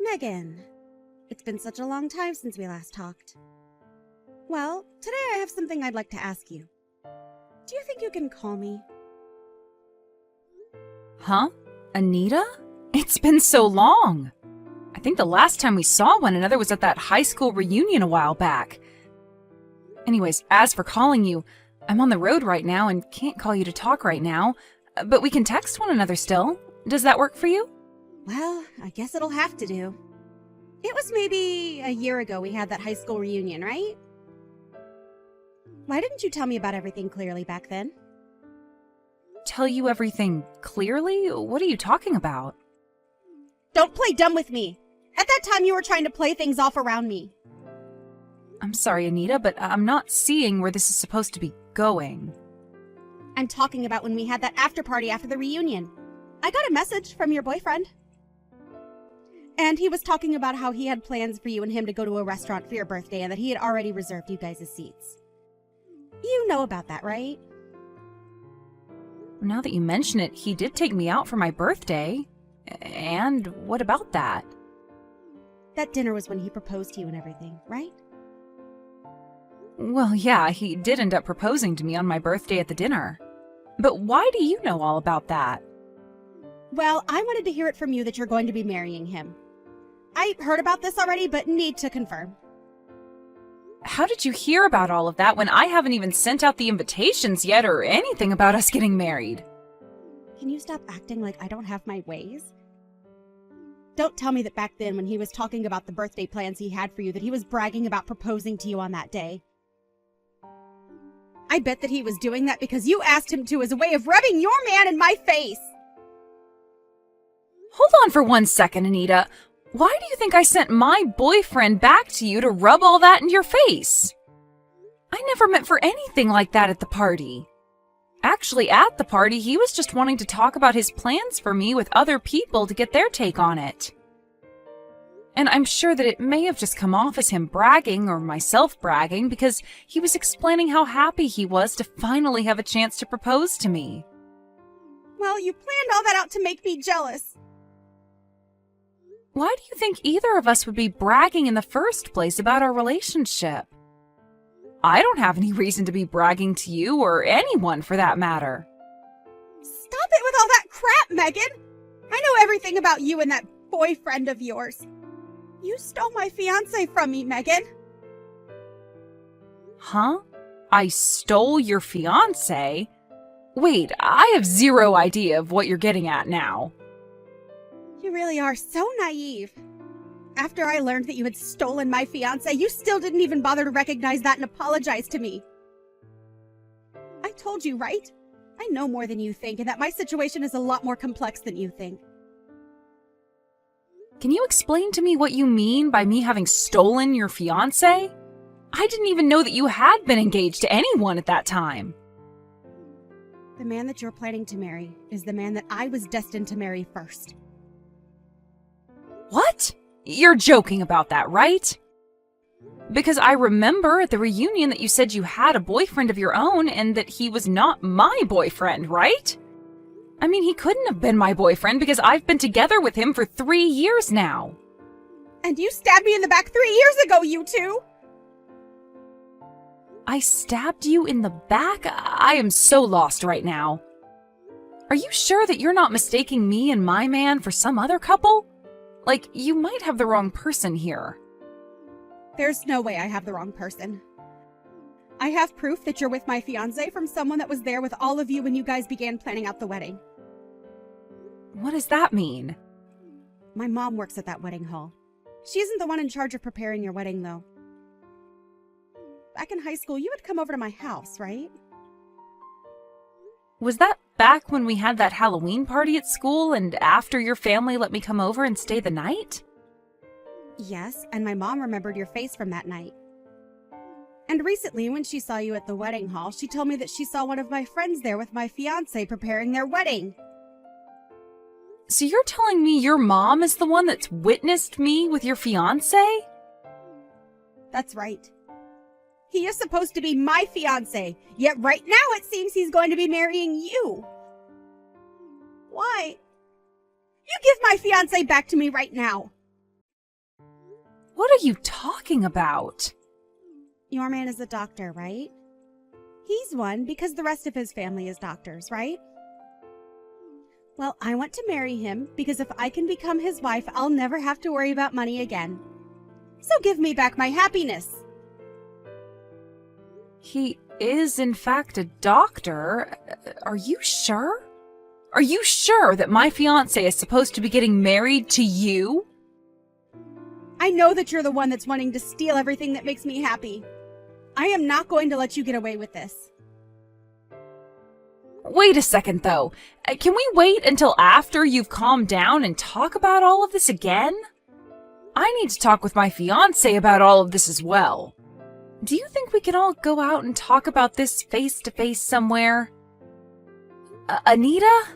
Megan, it's been such a long time since we last talked. Well, today I have something I'd like to ask you. Do you think you can call me? Huh? Anita? It's been so long. I think the last time we saw one another was at that high school reunion a while back. Anyways, as for calling you, I'm on the road right now and can't call you to talk right now, but we can text one another still. Does that work for you? Well, I guess it'll have to do. It was maybe a year ago we had that high school reunion, right? Why didn't you tell me about everything clearly back then? Tell you everything clearly? What are you talking about? Don't play dumb with me! At that time you were trying to play things off around me. I'm sorry, Anita, but I'm not seeing where this is supposed to be going. I'm talking about when we had that after party after the reunion. I got a message from your boyfriend. And he was talking about how he had plans for you and him to go to a restaurant for your birthday and that he had already reserved you guys' seats. You know about that, right? Now that you mention it, he did take me out for my birthday. And what about that? That dinner was when he proposed to you and everything, right? Well, yeah, he did end up proposing to me on my birthday at the dinner. But why do you know all about that? Well, I wanted to hear it from you that you're going to be marrying him. I heard about this already, but need to confirm. How did you hear about all of that when I haven't even sent out the invitations yet or anything about us getting married? Can you stop acting like I don't have my ways? Don't tell me that back then when he was talking about the birthday plans he had for you that he was bragging about proposing to you on that day. I bet that he was doing that because you asked him to as a way of rubbing your man in my face. Hold on for 1 second, Anita. Why do you think I sent my boyfriend back to you to rub all that in your face? I never meant for anything like that at the party. Actually, at the party, he was just wanting to talk about his plans for me with other people to get their take on it. And I'm sure that it may have just come off as him bragging or myself bragging because he was explaining how happy he was to finally have a chance to propose to me. Well, you planned all that out to make me jealous. Why do you think either of us would be bragging in the first place about our relationship? I don't have any reason to be bragging to you or anyone for that matter. Stop it with all that crap, Megan! I know everything about you and that boyfriend of yours. You stole my fiancé from me, Megan. Huh? I stole your fiancé? Wait, I have zero idea of what you're getting at now. You really are so naive. After I learned that you had stolen my fiancé, you still didn't even bother to recognize that and apologize to me. I told you, right? I know more than you think, and that my situation is a lot more complex than you think. Can you explain to me what you mean by me having stolen your fiancé? I didn't even know that you had been engaged to anyone at that time. The man that you're planning to marry is the man that I was destined to marry first. What? You're joking about that, right? Because I remember at the reunion that you said you had a boyfriend of your own and that he was not my boyfriend, right? I mean, he couldn't have been my boyfriend because I've been together with him for 3 years now. And you stabbed me in the back 3 years ago, you two! I stabbed you in the back? I am so lost right now. Are you sure that you're not mistaking me and my man for some other couple? Like, you might have the wrong person here. There's no way I have the wrong person. I have proof that you're with my fiancé from someone that was there with all of you when you guys began planning out the wedding. What does that mean? My mom works at that wedding hall. She isn't the one in charge of preparing your wedding, though. Back in high school, you would come over to my house, right? Was that back when we had that Halloween party at school and after your family let me come over and stay the night? Yes, and my mom remembered your face from that night. And recently, when she saw you at the wedding hall, she told me that she saw one of my friends there with my fiancé preparing their wedding. So you're telling me your mom is the one that's witnessed me with your fiancé? That's right. He is supposed to be my fiancé, yet right now it seems he's going to be marrying you. Why? You give my fiancé back to me right now. What are you talking about? Your man is a doctor, right? He's one because the rest of his family is doctors, right? Well, I want to marry him because if I can become his wife, I'll never have to worry about money again. So give me back my happiness. He is, in fact, a doctor. Are you sure? Are you sure that my fiancé is supposed to be getting married to you? I know that you're the one that's wanting to steal everything that makes me happy. I am not going to let you get away with this. Wait a second, though. Can we wait until after you've calmed down and talk about all of this again? I need to talk with my fiancé about all of this as well. Do you think we can all go out and talk about this face-to-face somewhere? Anita?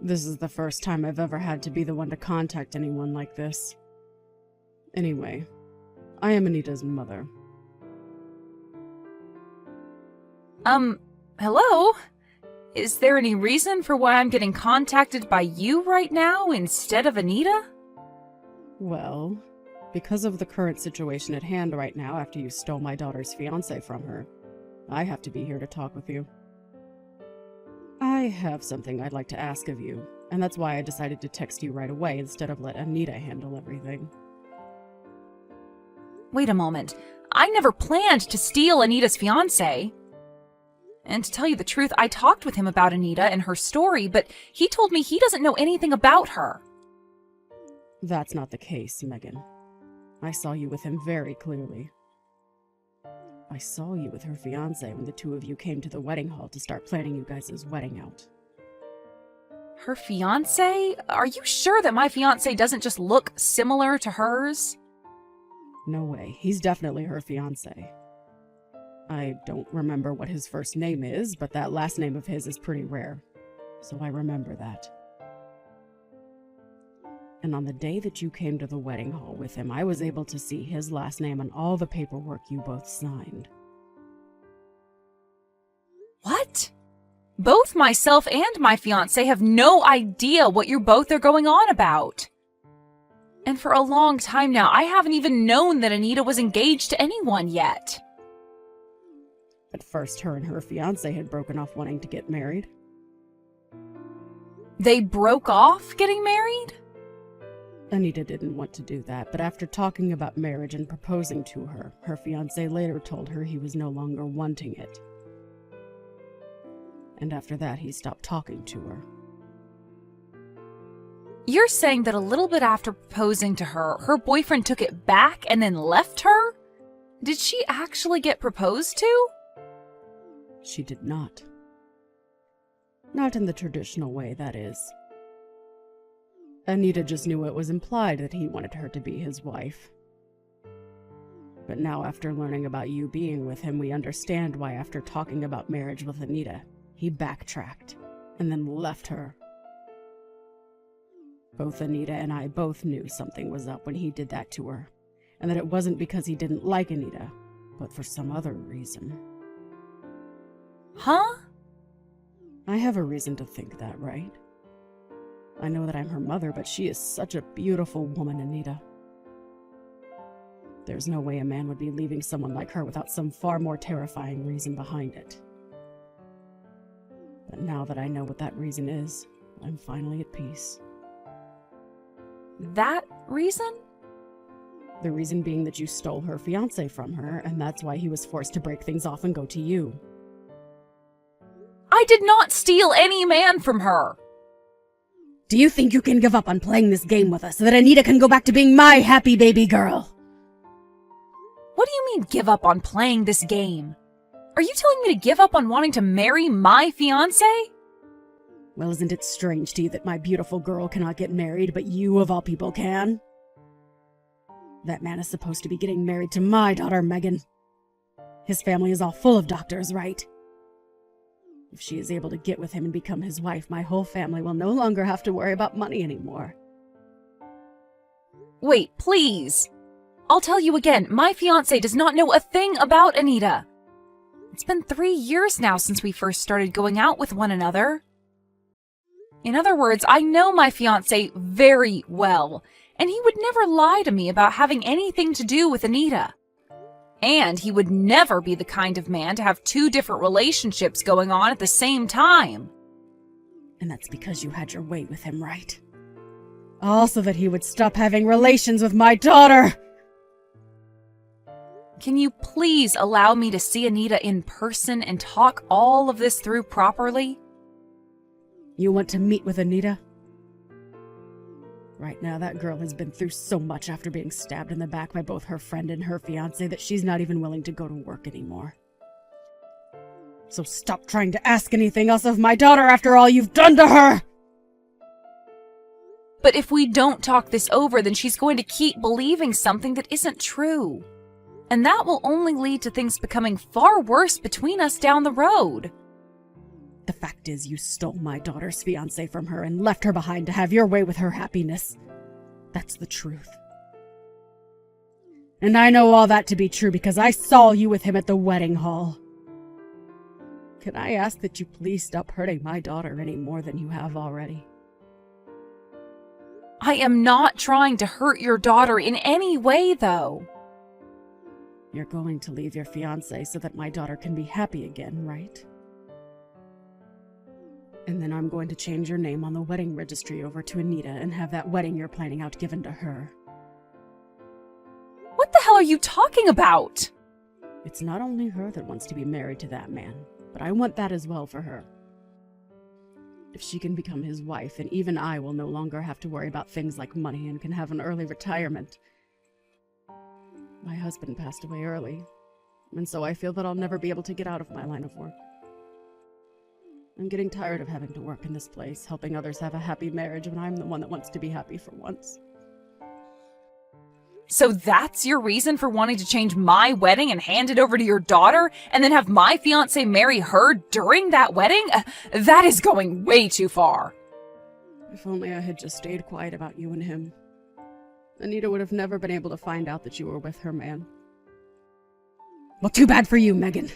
This is the first time I've ever had to be the one to contact anyone like this. Anyway, I am Anita's mother. Hello? Is there any reason for why I'm getting contacted by you right now instead of Anita? Well, because of the current situation at hand right now after you stole my daughter's fiancé from her, I have to be here to talk with you. I have something I'd like to ask of you, and that's why I decided to text you right away instead of let Anita handle everything. Wait a moment. I never planned to steal Anita's fiancé. And to tell you the truth, I talked with him about Anita and her story, but he told me he doesn't know anything about her. That's not the case, Megan. I saw you with him very clearly. I saw you with her fiancé when the two of you came to the wedding hall to start planning you guys' wedding out. Her fiancé? Are you sure that my fiancé doesn't just look similar to hers? No way. He's definitely her fiancé. I don't remember what his first name is, but that last name of his is pretty rare, so I remember that. And on the day that you came to the wedding hall with him, I was able to see his last name on all the paperwork you both signed. What? Both myself and my fiancé have no idea what you both are going on about. And for a long time now, I haven't even known that Anita was engaged to anyone yet. At first, her and her fiancé had broken off wanting to get married. They broke off getting married? Anita didn't want to do that, but after talking about marriage and proposing to her, her fiancé later told her he was no longer wanting it. And after that, he stopped talking to her. You're saying that a little bit after proposing to her, her boyfriend took it back and then left her? Did she actually get proposed to? She did not. Not in the traditional way, that is. Anita just knew it was implied that he wanted her to be his wife. But now, after learning about you being with him, we understand why after talking about marriage with Anita, he backtracked and then left her. Both Anita and I both knew something was up when he did that to her, and that it wasn't because he didn't like Anita, but for some other reason. Huh? I have a reason to think that, right? I know that I'm her mother, but she is such a beautiful woman, Anita. There's no way a man would be leaving someone like her without some far more terrifying reason behind it. But now that I know what that reason is, I'm finally at peace. That reason? The reason being that you stole her fiancé from her, and that's why he was forced to break things off and go to you. I did not steal any man from her. Do you think you can give up on playing this game with us so that Anita can go back to being my happy baby girl? What do you mean give up on playing this game? Are you telling me to give up on wanting to marry my fiancé? Well, isn't it strange to you that my beautiful girl cannot get married, but you of all people can? That man is supposed to be getting married to my daughter, Megan. His family is all full of doctors, right? If she is able to get with him and become his wife, my whole family will no longer have to worry about money anymore. Wait, please. I'll tell you again, my fiancé does not know a thing about Anita. It's been 3 years now since we first started going out with one another. In other words, I know my fiancé very well, and he would never lie to me about having anything to do with Anita. And he would never be the kind of man to have two different relationships going on at the same time. And that's because you had your way with him, right? Also that he would stop having relations with my daughter! Can you please allow me to see Anita in person and talk all of this through properly? You want to meet with Anita? Right now, that girl has been through so much after being stabbed in the back by both her friend and her fiancé that she's not even willing to go to work anymore. So stop trying to ask anything else of my daughter after all you've done to her! But if we don't talk this over, then she's going to keep believing something that isn't true. And that will only lead to things becoming far worse between us down the road. The fact is, you stole my daughter's fiancé from her and left her behind to have your way with her happiness. That's the truth. And I know all that to be true because I saw you with him at the wedding hall. Can I ask that you please stop hurting my daughter any more than you have already? I am not trying to hurt your daughter in any way, though. You're going to leave your fiancé so that my daughter can be happy again, right? And then I'm going to change your name on the wedding registry over to Anita and have that wedding you're planning out given to her. What the hell are you talking about? It's not only her that wants to be married to that man, but I want that as well for her. If she can become his wife, then even I will no longer have to worry about things like money and can have an early retirement. My husband passed away early, and so I feel that I'll never be able to get out of my line of work. I'm getting tired of having to work in this place, helping others have a happy marriage when I'm the one that wants to be happy for once. So that's your reason for wanting to change my wedding and hand it over to your daughter, and then have my fiancé marry her during that wedding? That is going way too far. If only I had just stayed quiet about you and him. Anita would have never been able to find out that you were with her man. Well, too bad for you, Megan.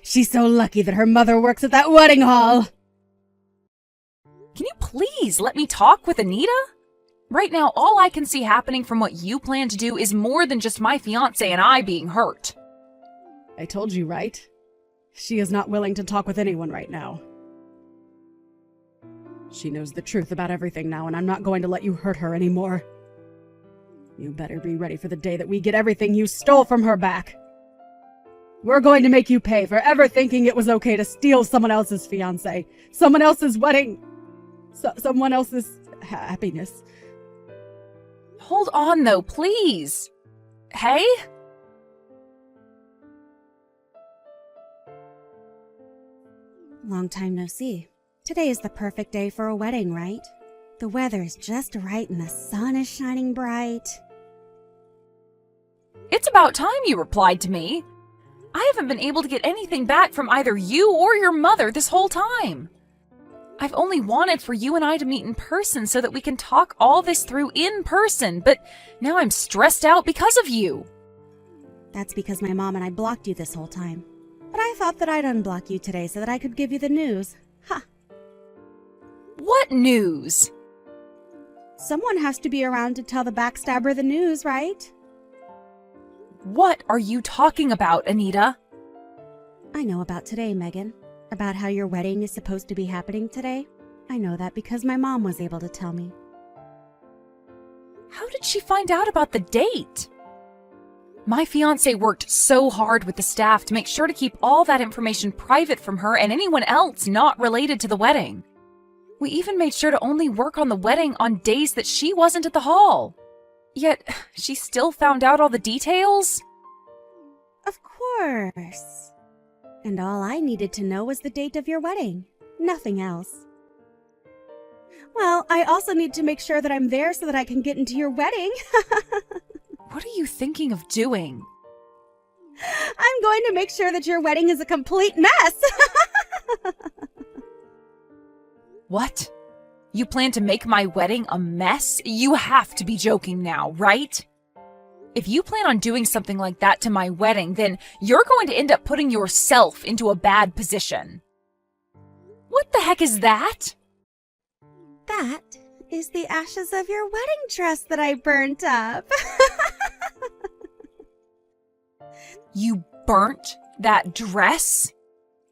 She's so lucky that her mother works at that wedding hall. Can you please let me talk with Anita? Right now, all I can see happening from what you plan to do is more than just my fiancé and I being hurt. I told you, right? She is not willing to talk with anyone right now. She knows the truth about everything now, and I'm not going to let you hurt her anymore. You better be ready for the day that we get everything you stole from her back. We're going to make you pay for ever thinking it was okay to steal someone else's fiancé, someone else's wedding, someone else's happiness. Hold on, though, please. Hey? Long time no see. Today is the perfect day for a wedding, right? The weather is just right and the sun is shining bright. It's about time you replied to me. I haven't been able to get anything back from either you or your mother this whole time. I've only wanted for you and I to meet in person so that we can talk all this through in person, but now I'm stressed out because of you. That's because my mom and I blocked you this whole time. But I thought that I'd unblock you today so that I could give you the news. Ha! What news? Someone has to be around to tell the backstabber the news, right? What are you talking about, Anita? I know about today, Megan. About how your wedding is supposed to be happening today. I know that because my mom was able to tell me. How did she find out about the date? My fiancé worked so hard with the staff to make sure to keep all that information private from her and anyone else not related to the wedding. We even made sure to only work on the wedding on days that she wasn't at the hall. Yet, she still found out all the details? Of course. And all I needed to know was the date of your wedding. Nothing else. Well, I also need to make sure that I'm there so that I can get into your wedding. What are you thinking of doing? I'm going to make sure that your wedding is a complete mess. What? You plan to make my wedding a mess? You have to be joking now, right? If you plan on doing something like that to my wedding, then you're going to end up putting yourself into a bad position. What the heck is that? That is the ashes of your wedding dress that I burnt up. You burnt that dress?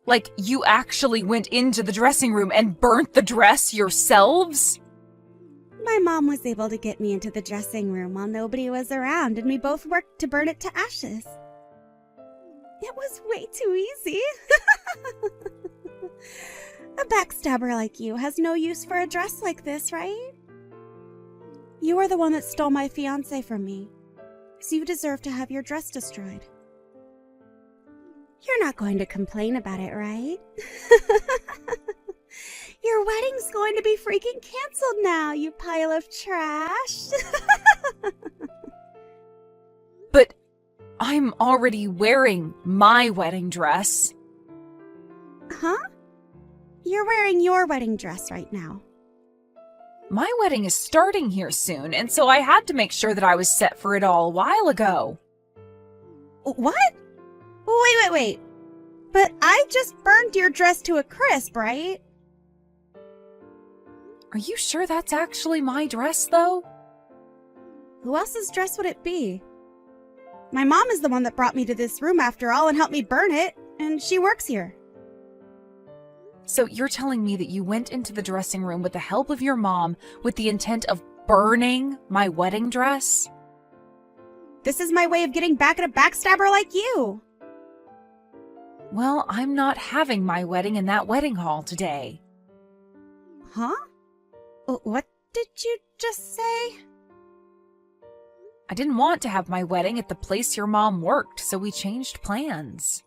Like, you actually went into the dressing room and burnt the dress yourselves? My mom was able to get me into the dressing room while nobody was around, and we both worked to burn it to ashes. It was way too easy. A backstabber like you has no use for a dress like this, right? You are the one that stole my fiancé from me, so you deserve to have your dress destroyed. You're not going to complain about it, right? Your wedding's going to be freaking canceled now, you pile of trash. But I'm already wearing my wedding dress. Huh? You're wearing your wedding dress right now. My wedding is starting here soon, and so I had to make sure that I was set for it all a while ago. What? Wait. But I just burned your dress to a crisp, right? Are you sure that's actually my dress, though? Who else's dress would it be? My mom is the one that brought me to this room after all and helped me burn it, and she works here. So you're telling me that you went into the dressing room with the help of your mom with the intent of burning my wedding dress? This is my way of getting back at a backstabber like you. Well, I'm not having my wedding in that wedding hall today. Huh? What did you just say? I didn't want to have my wedding at the place your mom worked, so we changed plans.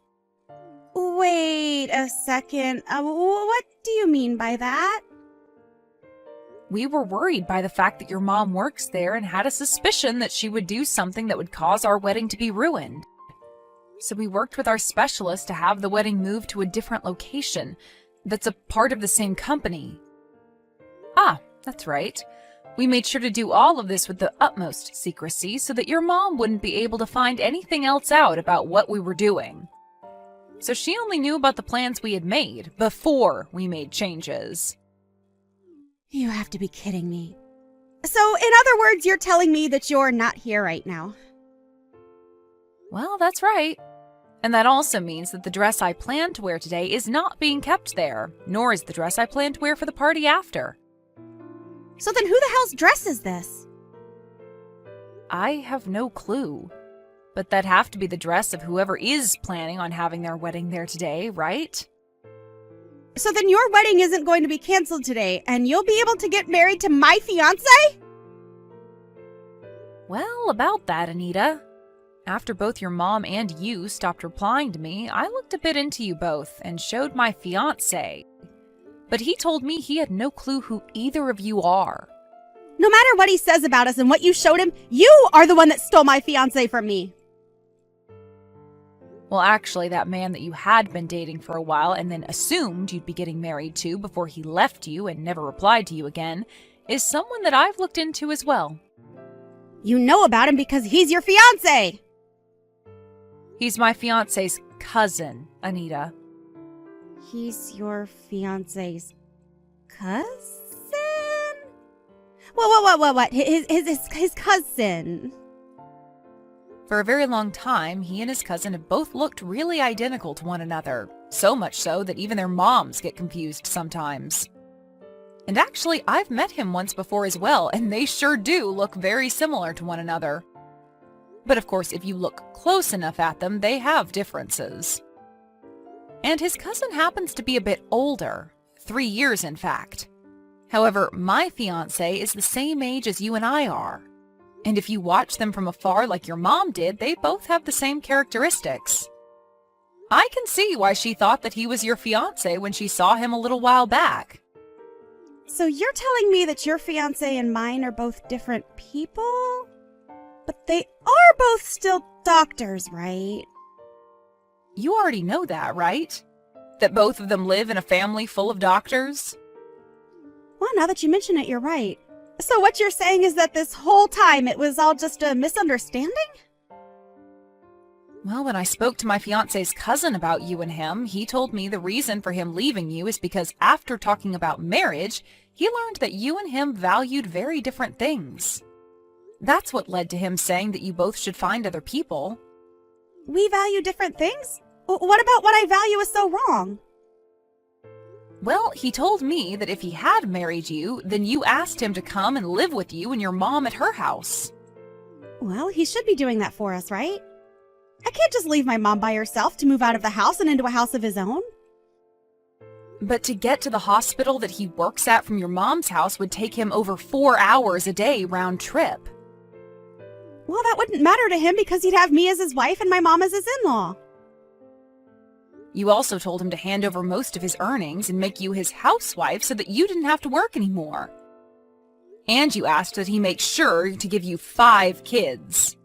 Wait a second. What do you mean by that? We were worried by the fact that your mom works there and had a suspicion that she would do something that would cause our wedding to be ruined. So we worked with our specialist to have the wedding moved to a different location that's a part of the same company. Ah, that's right. We made sure to do all of this with the utmost secrecy so that your mom wouldn't be able to find anything else out about what we were doing. So she only knew about the plans we had made before we made changes. You have to be kidding me. So, in other words, you're telling me that you're not here right now. Well, that's right. And that also means that the dress I planned to wear today is not being kept there, nor is the dress I plan to wear for the party after. So then who the hell's dress is this? I have no clue. But that'd have to be the dress of whoever is planning on having their wedding there today, right? So then your wedding isn't going to be canceled today, and you'll be able to get married to my fiancé? Well, about that, Anita. After both your mom and you stopped replying to me, I looked a bit into you both and showed my fiancé. But he told me he had no clue who either of you are. No matter what he says about us and what you showed him, you are the one that stole my fiancé from me. Well, actually, that man that you had been dating for a while and then assumed you'd be getting married to before he left you and never replied to you again is someone that I've looked into as well. You know about him because he's your fiancé. He's my fiancé's cousin, Anita. He's your fiancé's cousin? What? His cousin. For a very long time, he and his cousin have both looked really identical to one another, so much so that even their moms get confused sometimes. And actually, I've met him once before as well, and they sure do look very similar to one another. But of course, if you look close enough at them, they have differences. And his cousin happens to be a bit older, 3 years in fact. However, my fiancé is the same age as you and I are. And if you watch them from afar like your mom did, they both have the same characteristics. I can see why she thought that he was your fiancé when she saw him a little while back. So you're telling me that your fiancé and mine are both different people? But they are both still doctors, right? You already know that, right? That both of them live in a family full of doctors? Well, now that you mention it, you're right. So what you're saying is that this whole time it was all just a misunderstanding? Well, when I spoke to my fiancé's cousin about you and him, he told me the reason for him leaving you is because after talking about marriage, he learned that you and him valued very different things. That's what led to him saying that you both should find other people. We value different things? What about what I value is so wrong? Well, he told me that if he had married you, then you asked him to come and live with you and your mom at her house. Well, he should be doing that for us, right? I can't just leave my mom by herself to move out of the house and into a house of his own. But to get to the hospital that he works at from your mom's house would take him over 4 hours a day round trip. Well, that wouldn't matter to him because he'd have me as his wife and my mom as his in-law. You also told him to hand over most of his earnings and make you his housewife so that you didn't have to work anymore. And you asked that he make sure to give you 5 kids.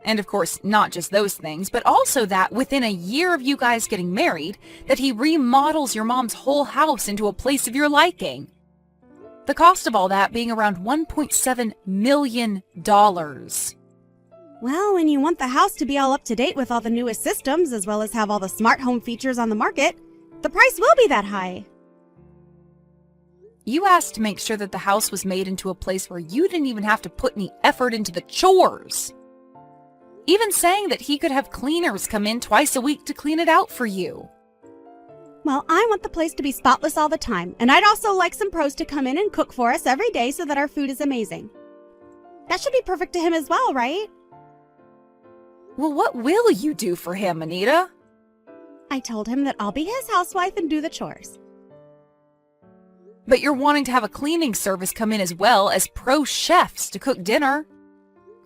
And of course, not just those things, but also that within a year of you guys getting married, that he remodels your mom's whole house into a place of your liking. The cost of all that being around $1.7 million. Well, when you want the house to be all up to date with all the newest systems, as well as have all the smart home features on the market, the price will be that high. You asked to make sure that the house was made into a place where you didn't even have to put any effort into the chores. Even saying that he could have cleaners come in twice a week to clean it out for you. Well, I want the place to be spotless all the time, and I'd also like some pros to come in and cook for us every day so that our food is amazing. That should be perfect to him as well, right? Well, what will you do for him, Anita? I told him that I'll be his housewife and do the chores. But you're wanting to have a cleaning service come in as well as pro chefs to cook dinner.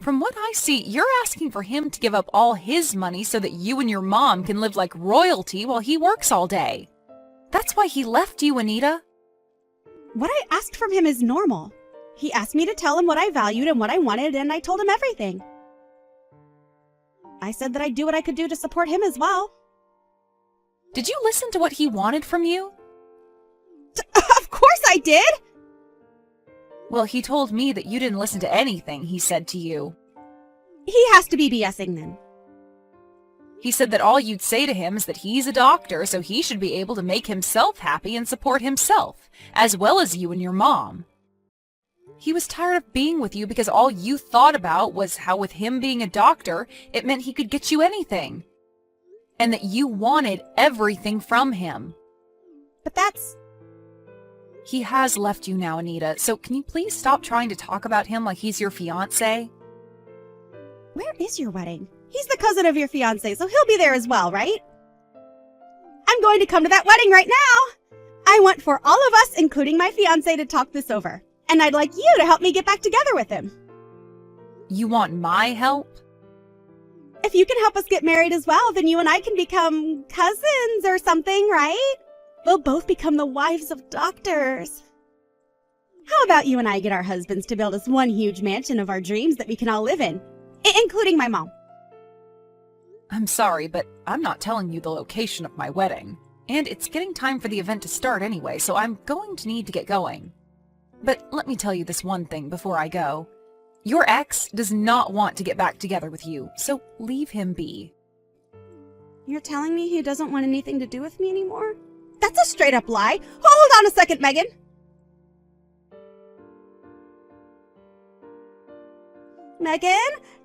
From what I see, you're asking for him to give up all his money so that you and your mom can live like royalty while he works all day. That's why he left you, Anita. What I asked from him is normal. He asked me to tell him what I valued and what I wanted, and I told him everything. I said that I'd do what I could do to support him as well. Did you listen to what he wanted from you? Of course I did! Well, he told me that you didn't listen to anything he said to you. He has to be BSing then. He said that all you'd say to him is that he's a doctor, so he should be able to make himself happy and support himself, as well as you and your mom. He was tired of being with you because all you thought about was how with him being a doctor, it meant he could get you anything. And that you wanted everything from him. But that's... He has left you now, Anita, so can you please stop trying to talk about him like he's your fiancé? Where is your wedding? He's the cousin of your fiancé, so he'll be there as well, right? I'm going to come to that wedding right now! I want for all of us, including my fiancé, to talk this over. And I'd like you to help me get back together with him. You want my help? If you can help us get married as well, then you and I can become cousins or something, right? We'll both become the wives of doctors. How about you and I get our husbands to build us one huge mansion of our dreams that we can all live in, including my mom? I'm sorry, but I'm not telling you the location of my wedding. And it's getting time for the event to start anyway, so I'm going to need to get going. But let me tell you this one thing before I go. Your ex does not want to get back together with you, so leave him be. You're telling me he doesn't want anything to do with me anymore? That's a straight up lie. Hold on a second, Megan. Megan,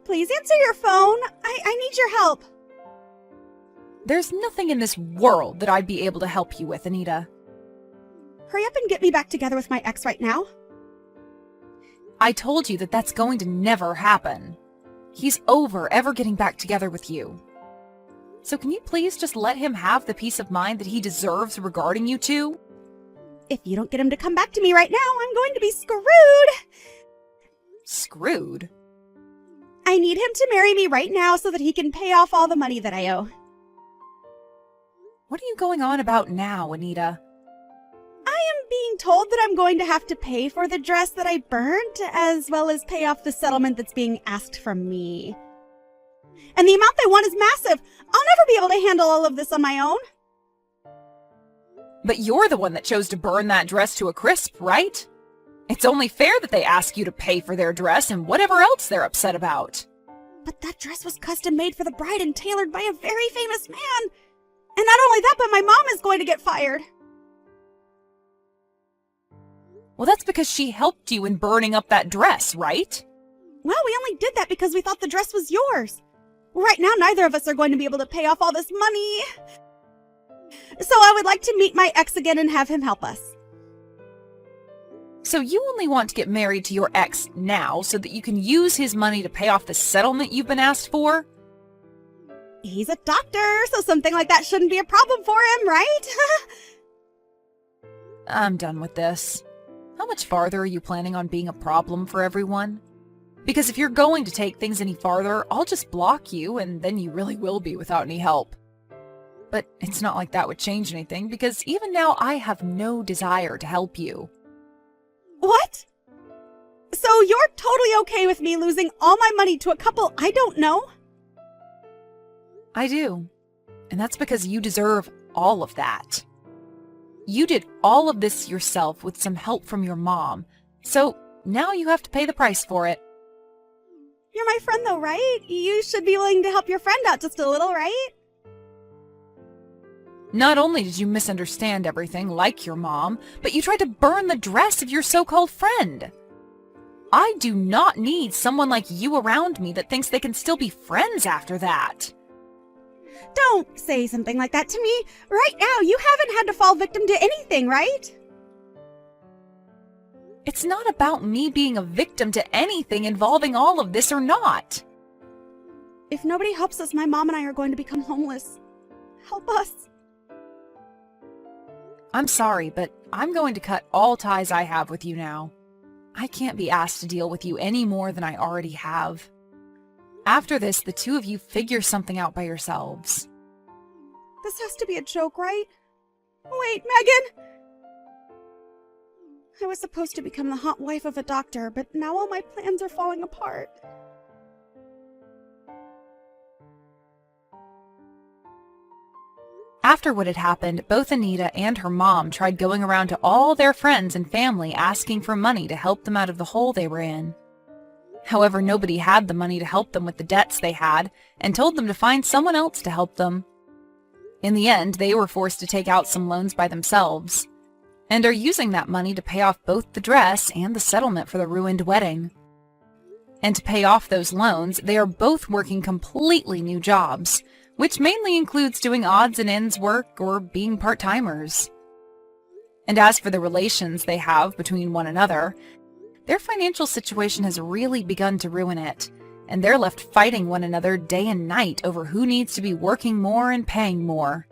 please answer your phone. I need your help. There's nothing in this world that I'd be able to help you with, Anita. Hurry up and get me back together with my ex right now. I told you that that's going to never happen. He's over ever getting back together with you. So can you please just let him have the peace of mind that he deserves regarding you two? If you don't get him to come back to me right now, I'm going to be screwed. Screwed? I need him to marry me right now so that he can pay off all the money that I owe. What are you going on about now, Anita? I am being told that I'm going to have to pay for the dress that I burnt, as well as pay off the settlement that's being asked from me. And the amount they want is massive. I'll never be able to handle all of this on my own. But you're the one that chose to burn that dress to a crisp, right? It's only fair that they ask you to pay for their dress and whatever else they're upset about. But that dress was custom made for the bride and tailored by a very famous man. And not only that, but my mom is going to get fired. Well, that's because she helped you in burning up that dress, right? Well, we only did that because we thought the dress was yours. Right now, neither of us are going to be able to pay off all this money. So I would like to meet my ex again and have him help us. So you only want to get married to your ex now so that you can use his money to pay off the settlement you've been asked for? He's a doctor, so something like that shouldn't be a problem for him, right? I'm done with this. How much farther are you planning on being a problem for everyone? Because if you're going to take things any farther, I'll just block you, and then you really will be without any help. But it's not like that would change anything, because even now I have no desire to help you. What? So you're totally okay with me losing all my money to a couple I don't know? I do. And that's because you deserve all of that. You did all of this yourself with some help from your mom, so now you have to pay the price for it. You're my friend though, right? You should be willing to help your friend out just a little, right? Not only did you misunderstand everything like your mom, but you tried to burn the dress of your so-called friend. I do not need someone like you around me that thinks they can still be friends after that. Don't say something like that to me. Right now, you haven't had to fall victim to anything, right? It's not about me being a victim to anything involving all of this or not. If nobody helps us, my mom and I are going to become homeless. Help us. I'm sorry, but I'm going to cut all ties I have with you now. I can't be asked to deal with you any more than I already have. After this, the two of you figure something out by yourselves. This has to be a joke, right? Wait, Megan! I was supposed to become the hot wife of a doctor, but now all my plans are falling apart. After what had happened, both Anita and her mom tried going around to all their friends and family asking for money to help them out of the hole they were in. However, nobody had the money to help them with the debts they had and told them to find someone else to help them. In the end, they were forced to take out some loans by themselves and are using that money to pay off both the dress and the settlement for the ruined wedding. And to pay off those loans, they are both working completely new jobs, which mainly includes doing odds and ends work or being part-timers. And as for the relations they have between one another, their financial situation has really begun to ruin it, and they're left fighting one another day and night over who needs to be working more and paying more.